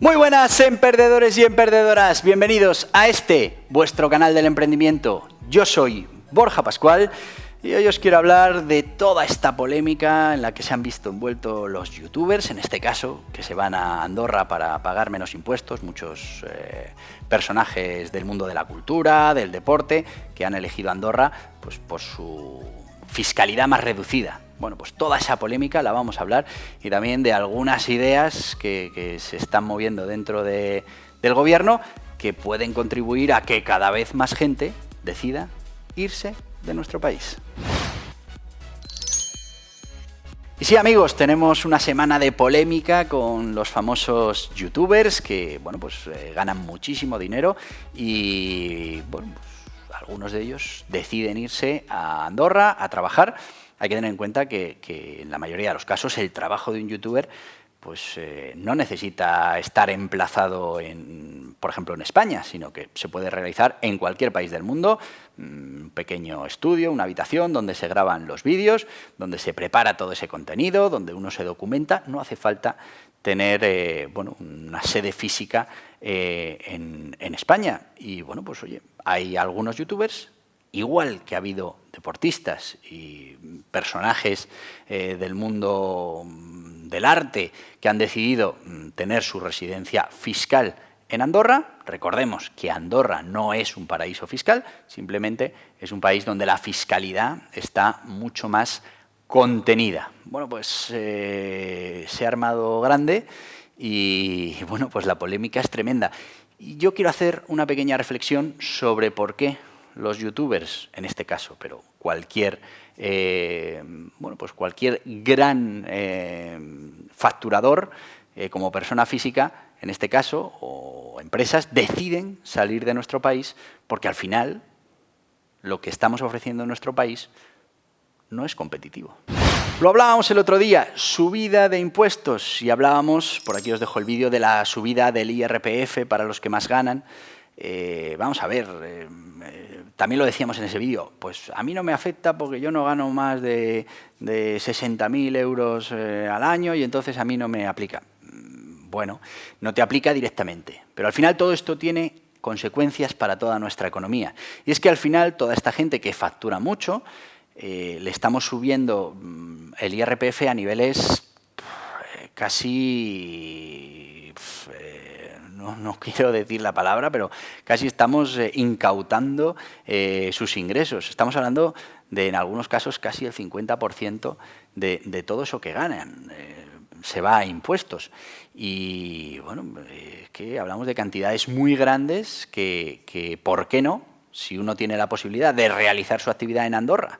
Muy buenas, emprendedores y emprendedoras. Bienvenidos a vuestro canal del emprendimiento. Yo soy Borja Pascual y hoy os quiero hablar de toda esta polémica en la que se han visto envueltos los youtubers, en este caso, que se van a Andorra para pagar menos impuestos, muchos personajes del mundo de la cultura, del deporte, que han elegido Andorra pues, por su fiscalidad más reducida. Bueno, pues toda esa polémica la vamos a hablar y también de algunas ideas que se están moviendo dentro del gobierno que pueden contribuir a que cada vez más gente decida irse de nuestro país. Y sí, amigos, tenemos una semana de polémica con los famosos youtubers que, bueno, pues ganan muchísimo dinero y, bueno, pues, algunos de ellos deciden irse a Andorra a trabajar. Hay que tener en cuenta que en la mayoría de los casos el trabajo de un youtuber pues, no necesita estar emplazado, por ejemplo, en España, sino que se puede realizar en cualquier país del mundo. Un pequeño estudio, una habitación donde se graban los vídeos, donde se prepara todo ese contenido, donde uno se documenta. No hace falta tener bueno, una sede física en España. Y bueno, pues oye, hay algunos youtubers, igual que ha habido deportistas y personajes del mundo del arte que han decidido tener su residencia fiscal en Andorra. Recordemos que Andorra no es un paraíso fiscal, simplemente es un país donde la fiscalidad está mucho más contenida. Bueno, pues se ha armado grande y bueno, pues la polémica es tremenda. Y yo quiero hacer una pequeña reflexión sobre por qué los youtubers, en este caso, pero cualquier, bueno, pues cualquier gran facturador como persona física, en este caso, o empresas, deciden salir de nuestro país porque al final lo que estamos ofreciendo en nuestro país no es competitivo. Lo hablábamos el otro día, subida de impuestos, y hablábamos, por aquí os dejo el vídeo, de la subida del IRPF para los que más ganan. Vamos a ver, también lo decíamos en ese vídeo, pues a mí no me afecta porque yo no gano más de 60.000 euros al año y entonces a mí no me aplica. Bueno, no te aplica directamente, pero al final todo esto tiene consecuencias para toda nuestra economía. Y es que al final toda esta gente que factura mucho, le estamos subiendo el IRPF a niveles casi... No quiero decir la palabra, pero casi estamos incautando sus ingresos. Estamos hablando de, en algunos casos, casi el 50% de todo eso que ganan. Se va a impuestos. Y, bueno, que hablamos de cantidades muy grandes que, ¿por qué no? Si uno tiene la posibilidad de realizar su actividad en Andorra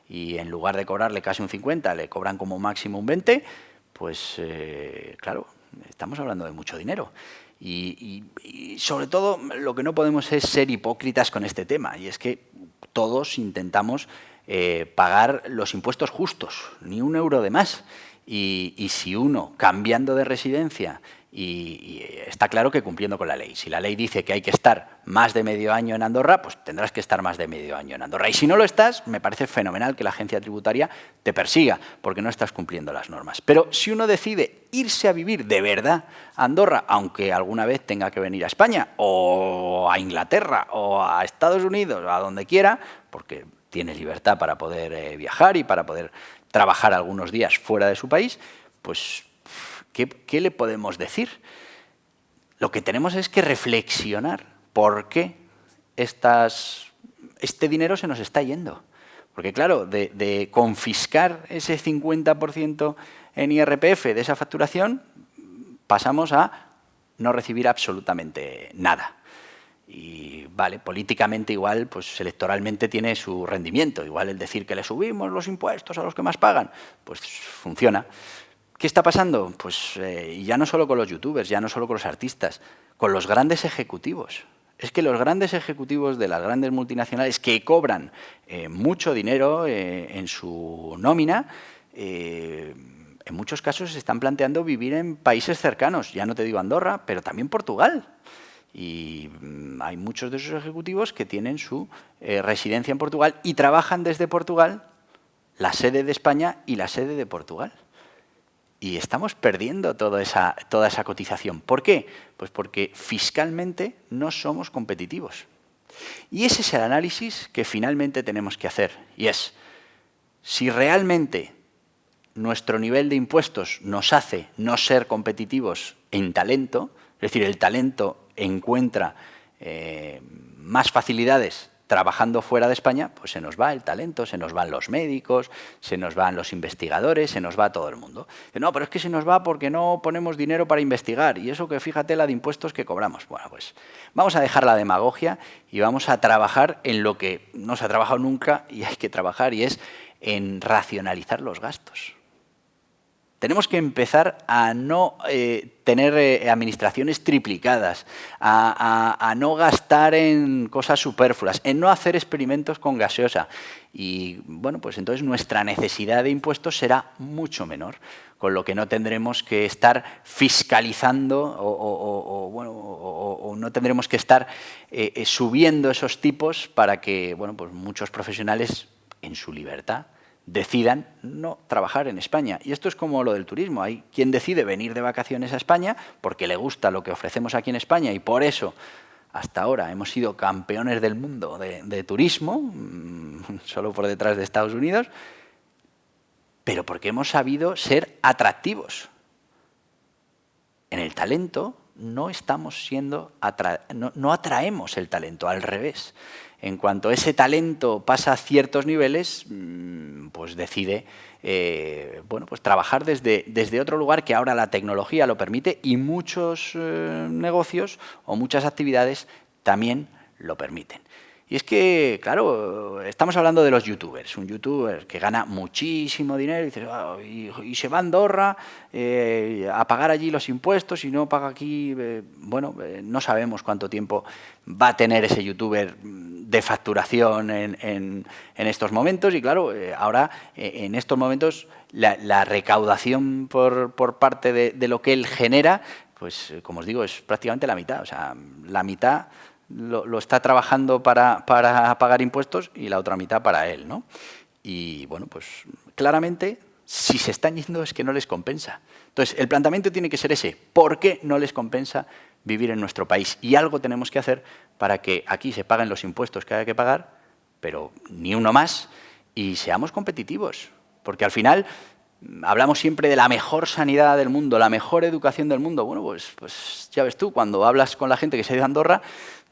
y en lugar de cobrarle casi un 50, le cobran como máximo un 20, pues, claro, estamos hablando de mucho dinero. Y sobre todo lo que no podemos es ser hipócritas con este tema, y es que todos intentamos pagar los impuestos justos, ni un euro de más. Y si uno, cambiando de residencia, y está claro que cumpliendo con la ley. Si la ley dice que hay que estar más de medio año en Andorra, pues tendrás que estar más de medio año en Andorra. Y si no lo estás, me parece fenomenal que la agencia tributaria te persiga, porque no estás cumpliendo las normas. Pero si uno decide irse a vivir de verdad a Andorra, aunque alguna vez tenga que venir a España, o a Inglaterra, o a Estados Unidos, o a donde quiera, porque tiene libertad para poder viajar y para poder trabajar algunos días fuera de su país, pues ¿qué le podemos decir? Lo que tenemos es que reflexionar por qué este dinero se nos está yendo. Porque claro, de confiscar ese 50% en IRPF de esa facturación, pasamos a no recibir absolutamente nada. Y vale, políticamente igual, pues electoralmente tiene su rendimiento. Igual el decir que le subimos los impuestos a los que más pagan, pues funciona. ¿Qué está pasando? Pues y ya no solo con los youtubers, ya no solo con los artistas, con los grandes ejecutivos. Es que los grandes ejecutivos de las grandes multinacionales que cobran mucho dinero en su nómina, en muchos casos se están planteando vivir en países cercanos. Ya no te digo Andorra, pero también Portugal. Y hay muchos de esos ejecutivos que tienen su residencia en Portugal y trabajan desde Portugal, la sede de España y la sede de Portugal. y estamos perdiendo toda esa cotización. ¿Por qué? Pues porque fiscalmente no somos competitivos. Y ese es el análisis que finalmente tenemos que hacer. Y es, si realmente nuestro nivel de impuestos nos hace no ser competitivos en talento, es decir, el talento encuentra más facilidades trabajando fuera de España, pues se nos va el talento, se nos van los médicos, se nos van los investigadores, se nos va todo el mundo. No, pero es que se nos va porque no ponemos dinero para investigar, y eso que fíjate la de impuestos que cobramos. Bueno, pues vamos a dejar la demagogia y vamos a trabajar en lo que no se ha trabajado nunca y hay que trabajar, y es en racionalizar los gastos. Tenemos que empezar a no tener administraciones triplicadas, a no gastar en cosas superfluas, en no hacer experimentos con gaseosa. Y bueno, pues entonces nuestra necesidad de impuestos será mucho menor, con lo que no tendremos que estar fiscalizando o no tendremos que estar subiendo esos tipos para que bueno, pues muchos profesionales en su libertad decidan no trabajar en España. Y esto es como lo del turismo. Hay quien decide venir de vacaciones a España porque le gusta lo que ofrecemos aquí en España y por eso hasta ahora hemos sido campeones del mundo de turismo, solo por detrás de Estados Unidos, pero porque hemos sabido ser atractivos. En el talento no estamos siendo no atraemos el talento, al revés. En cuanto ese talento pasa a ciertos niveles, pues decide bueno, pues trabajar desde otro lugar que ahora la tecnología lo permite y muchos negocios o muchas actividades también lo permiten. Y es que, claro, estamos hablando de los youtubers. Un youtuber que gana muchísimo dinero y se va a Andorra a pagar allí los impuestos y no paga aquí. Bueno, no sabemos cuánto tiempo va a tener ese youtuber de facturación en estos momentos. Y claro, ahora en estos momentos la recaudación por parte de lo que él genera, pues como os digo, es prácticamente la mitad. O sea, la mitad lo está trabajando para pagar impuestos y la otra mitad para él, ¿no? Y bueno, pues claramente, si se están yendo es que no les compensa. Entonces, el planteamiento tiene que ser ese. ¿Por qué no les compensa vivir en nuestro país? Y algo tenemos que hacer para que aquí se paguen los impuestos que haya que pagar, pero ni uno más, y seamos competitivos. Porque al final hablamos siempre de la mejor sanidad del mundo, la mejor educación del mundo. Bueno, pues ya ves tú, cuando hablas con la gente que se ha ido a Andorra,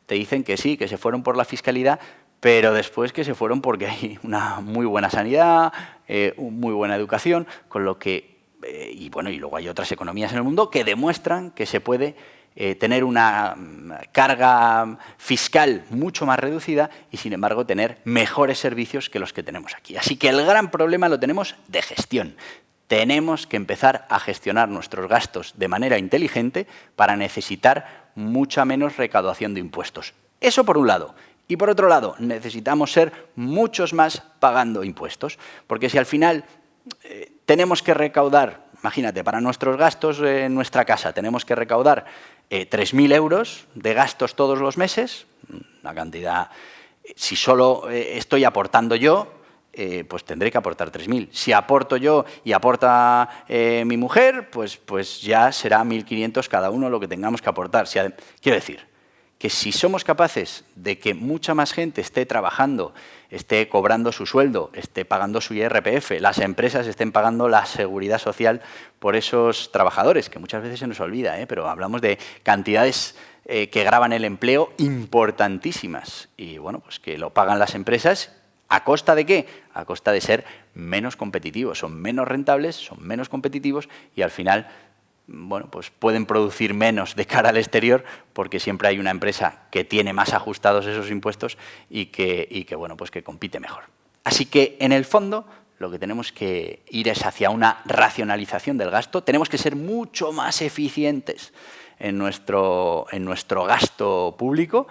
te dicen que sí, que se fueron por la fiscalidad, pero después que se fueron porque hay una muy buena sanidad, muy buena educación, con lo que, y bueno, y luego hay otras economías en el mundo que demuestran que se puede tener una carga fiscal mucho más reducida y, sin embargo, tener mejores servicios que los que tenemos aquí. Así que el gran problema lo tenemos de gestión. Tenemos que empezar a gestionar nuestros gastos de manera inteligente para necesitar mucha menos recaudación de impuestos. Eso por un lado. Y por otro lado, necesitamos ser muchos más pagando impuestos. Porque si al final tenemos que recaudar, imagínate, para nuestros gastos en nuestra casa, tenemos que recaudar 3.000 euros de gastos todos los meses, una cantidad, si solo estoy aportando yo, pues tendré que aportar 3.000. Si aporto yo y aporta mi mujer, pues ya será 1.500 cada uno lo que tengamos que aportar. Quiero decir, que si somos capaces de que mucha más gente esté trabajando, esté cobrando su sueldo, esté pagando su IRPF, las empresas estén pagando la seguridad social por esos trabajadores, que muchas veces se nos olvida, pero hablamos de cantidades que gravan el empleo importantísimas. Y bueno, pues que lo pagan las empresas. ¿A costa de qué? A costa de ser menos competitivos. Son menos rentables, son menos competitivos y al final, bueno, pues pueden producir menos de cara al exterior porque siempre hay una empresa que tiene más ajustados esos impuestos y que bueno, pues que compite mejor. Así que, en el fondo, lo que tenemos que ir es hacia una racionalización del gasto. Tenemos que ser mucho más eficientes en nuestro gasto público.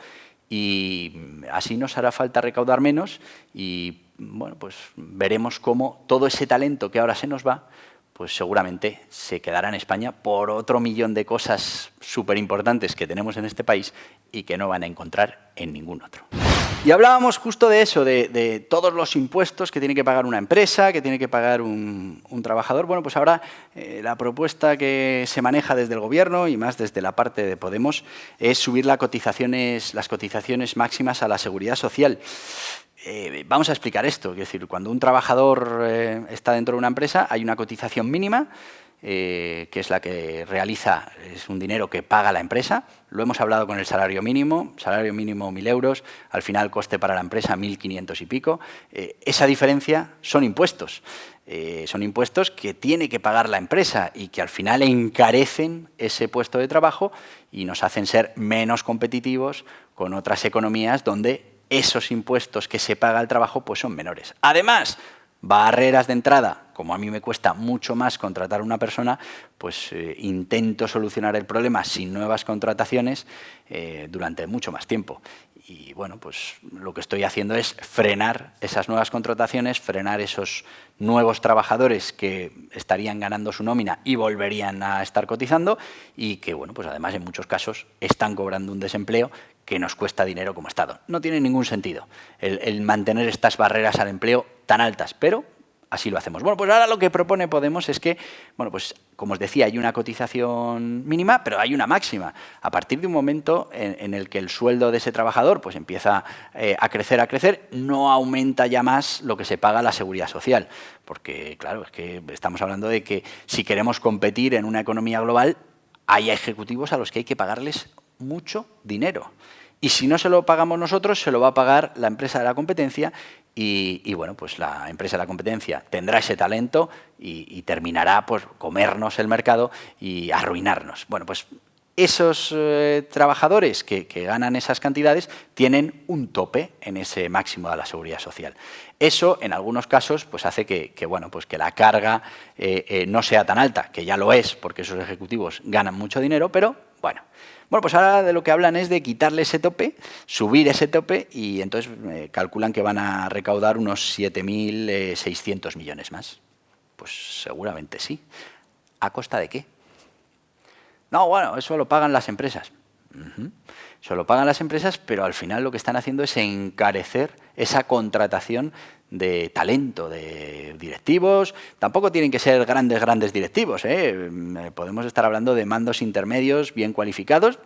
Y así nos hará falta recaudar menos y bueno, pues veremos cómo todo ese talento que ahora se nos va, pues seguramente se quedará en España por otro millón de cosas súper importantes que tenemos en este país y que no van a encontrar en ningún otro. Y hablábamos justo de eso, de todos los impuestos que tiene que pagar una empresa, que tiene que pagar un trabajador. Bueno, pues ahora la propuesta que se maneja desde el Gobierno y más desde la parte de Podemos es subir las cotizaciones máximas a la Seguridad Social. Vamos a explicar esto. Es decir, cuando un trabajador está dentro de una empresa, hay una cotización mínima, que es la que realiza, es un dinero que paga la empresa. Lo hemos hablado con el salario mínimo 1.000 euros, al final coste para la empresa 1.500 y pico. Esa diferencia son impuestos. Son impuestos que tiene que pagar la empresa y que al final encarecen ese puesto de trabajo y nos hacen ser menos competitivos con otras economías donde esos impuestos que se paga al trabajo pues son menores. Además, barreras de entrada, como a mí me cuesta mucho más contratar a una persona, pues intento solucionar el problema sin nuevas contrataciones durante mucho más tiempo. Y bueno, pues lo que estoy haciendo es frenar esas nuevas contrataciones, frenar esos nuevos trabajadores que estarían ganando su nómina y volverían a estar cotizando y que, bueno, pues además en muchos casos están cobrando un desempleo que nos cuesta dinero como Estado. No tiene ningún sentido el mantener estas barreras al empleo tan altas, pero así lo hacemos. Bueno, pues ahora lo que propone Podemos es que, bueno, pues como os decía, hay una cotización mínima, pero hay una máxima. A partir de un momento en el que el sueldo de ese trabajador pues empieza a crecer, no aumenta ya más lo que se paga a la Seguridad Social. Porque, claro, es que estamos hablando de que si queremos competir en una economía global, hay ejecutivos a los que hay que pagarles mucho dinero. Y si no se lo pagamos nosotros, se lo va a pagar la empresa de la competencia y bueno, pues la empresa de la competencia tendrá ese talento y terminará por comernos el mercado y arruinarnos. Bueno, pues esos trabajadores que ganan esas cantidades tienen un tope en ese máximo de la Seguridad Social. Eso, en algunos casos, pues hace que bueno, pues que la carga no sea tan alta, que ya lo es, porque esos ejecutivos ganan mucho dinero, pero bueno. Bueno, pues ahora de lo que hablan es de quitarle ese tope, subir ese tope y entonces calculan que van a recaudar unos 7.600 millones más. Pues seguramente sí. ¿A costa de qué? No, bueno, eso lo pagan las empresas. Eso lo pagan las empresas, pero al final lo que están haciendo es encarecer esa contratación de talento, de directivos. Tampoco tienen que ser grandes directivos, ¿eh? Podemos estar hablando de mandos intermedios bien cualificados,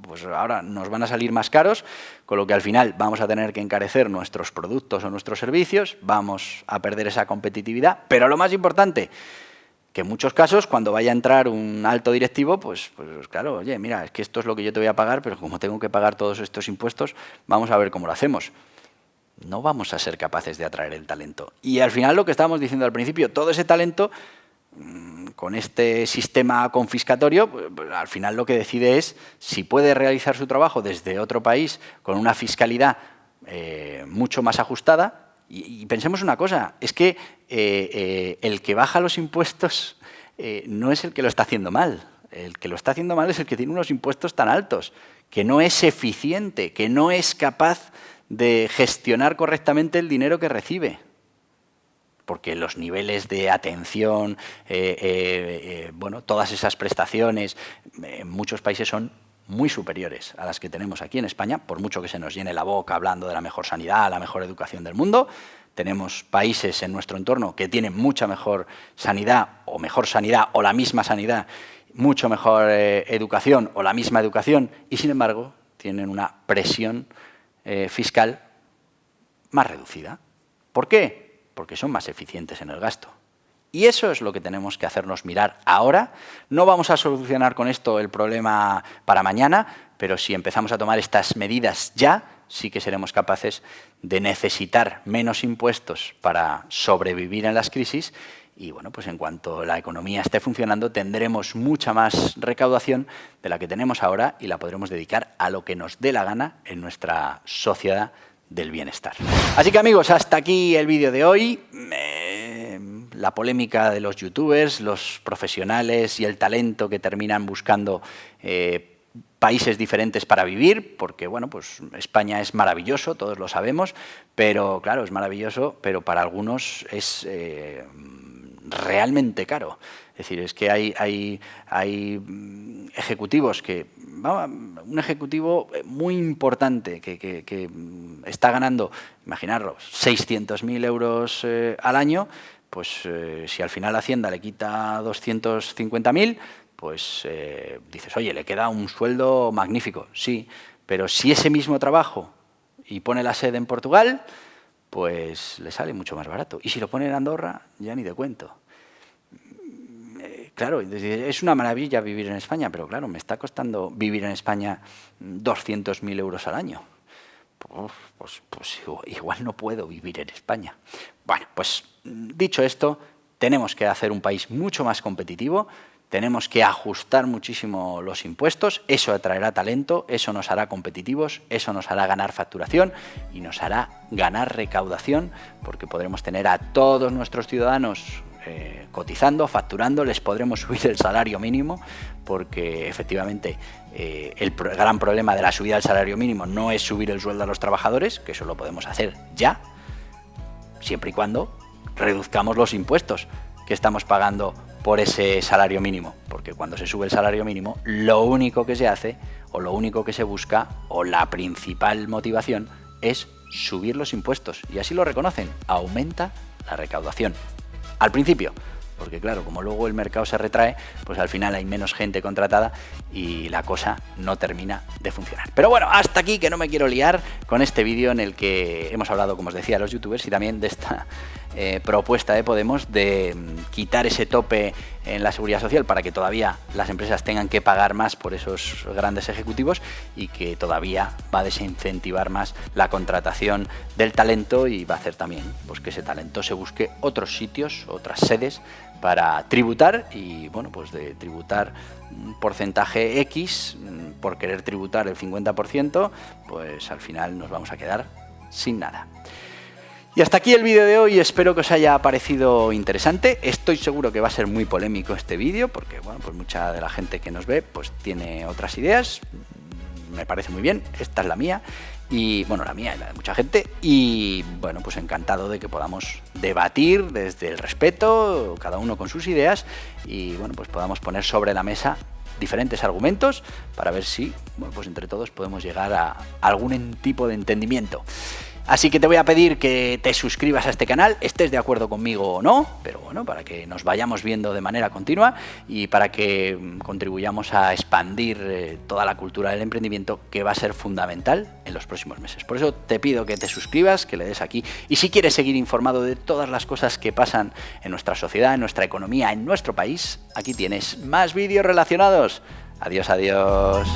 pues ahora nos van a salir más caros, con lo que al final vamos a tener que encarecer nuestros productos o nuestros servicios, vamos a perder esa competitividad, pero lo más importante, que en muchos casos, cuando vaya a entrar un alto directivo, pues claro, oye, mira, es que esto es lo que yo te voy a pagar, pero como tengo que pagar todos estos impuestos, vamos a ver cómo lo hacemos. No vamos a ser capaces de atraer el talento. Y al final lo que estábamos diciendo al principio, todo ese talento, con este sistema confiscatorio, pues, al final lo que decide es si puede realizar su trabajo desde otro país con una fiscalidad mucho más ajustada. Y pensemos una cosa, es que el que baja los impuestos no es el que lo está haciendo mal. El que lo está haciendo mal es el que tiene unos impuestos tan altos, que no es eficiente, que no es capaz de gestionar correctamente el dinero que recibe. Porque los niveles de atención, bueno, todas esas prestaciones, en muchos países son muy superiores a las que tenemos aquí en España, por mucho que se nos llene la boca hablando de la mejor sanidad, la mejor educación del mundo. Tenemos países en nuestro entorno que tienen mucha mejor sanidad o la misma sanidad, mucho mejor educación o la misma educación y, sin embargo, tienen una presión fiscal más reducida. ¿Por qué? Porque son más eficientes en el gasto. Y eso es lo que tenemos que hacernos mirar ahora. No vamos a solucionar con esto el problema para mañana, pero si empezamos a tomar estas medidas ya, sí que seremos capaces de necesitar menos impuestos para sobrevivir en las crisis y, bueno, pues en cuanto la economía esté funcionando, tendremos mucha más recaudación de la que tenemos ahora y la podremos dedicar a lo que nos dé la gana en nuestra sociedad del bienestar. Así que, amigos, hasta aquí el vídeo de hoy. La polémica de los youtubers, los profesionales y el talento que terminan buscando países diferentes para vivir, porque bueno, pues España es maravilloso, todos lo sabemos, pero claro, es maravilloso, pero para algunos es realmente caro. Es decir, es que hay ejecutivos que un ejecutivo muy importante que está ganando, imaginaros, 600.000 euros al año, pues si al final Hacienda le quita 250.000, pues dices, oye, le queda un sueldo magnífico, sí, pero si ese mismo trabajo y pone la sede en Portugal, pues le sale mucho más barato. Y si lo pone en Andorra, ya ni te cuento. Claro, es una maravilla vivir en España, pero claro, me está costando vivir en España 200.000 euros al año. Pues igual no puedo vivir en España. Bueno, pues dicho esto, tenemos que hacer un país mucho más competitivo, tenemos que ajustar muchísimo los impuestos, eso atraerá talento, eso nos hará competitivos, eso nos hará ganar facturación y nos hará ganar recaudación, porque podremos tener a todos nuestros ciudadanos cotizando, facturando, les podremos subir el salario mínimo, porque efectivamente el gran problema de la subida del salario mínimo no es subir el sueldo a los trabajadores, que eso lo podemos hacer ya, siempre y cuando reduzcamos los impuestos que estamos pagando por ese salario mínimo, porque cuando se sube el salario mínimo, lo único que se hace, o lo único que se busca, o la principal motivación, es subir los impuestos, y así lo reconocen, aumenta la recaudación. Al principio, porque claro, como luego el mercado se retrae, pues al final hay menos gente contratada y la cosa no termina de funcionar. Pero bueno, hasta aquí, que no me quiero liar con este vídeo en el que hemos hablado, como os decía, a los youtubers y también de esta propuesta de Podemos de quitar ese tope en la seguridad social para que todavía las empresas tengan que pagar más por esos grandes ejecutivos y que todavía va a desincentivar más la contratación del talento y va a hacer también pues que ese talento se busque otros sitios, otras sedes para tributar y bueno, pues de tributar un porcentaje X por querer tributar el 50%, pues al final nos vamos a quedar sin nada. Y hasta aquí el vídeo de hoy, espero que os haya parecido interesante. Estoy seguro que va a ser muy polémico este vídeo, porque bueno, pues mucha de la gente que nos ve pues tiene otras ideas. Me parece muy bien, esta es la mía, y bueno, la mía y la de mucha gente, y bueno, pues encantado de que podamos debatir desde el respeto, cada uno con sus ideas, y bueno, pues podamos poner sobre la mesa diferentes argumentos para ver si, bueno, pues entre todos podemos llegar a algún tipo de entendimiento. Así que te voy a pedir que te suscribas a este canal, estés de acuerdo conmigo o no, pero bueno, para que nos vayamos viendo de manera continua y para que contribuyamos a expandir toda la cultura del emprendimiento, que va a ser fundamental en los próximos meses. Por eso te pido que te suscribas, que le des aquí, y si quieres seguir informado de todas las cosas que pasan en nuestra sociedad, en nuestra economía, en nuestro país, aquí tienes más vídeos relacionados. Adiós, adiós.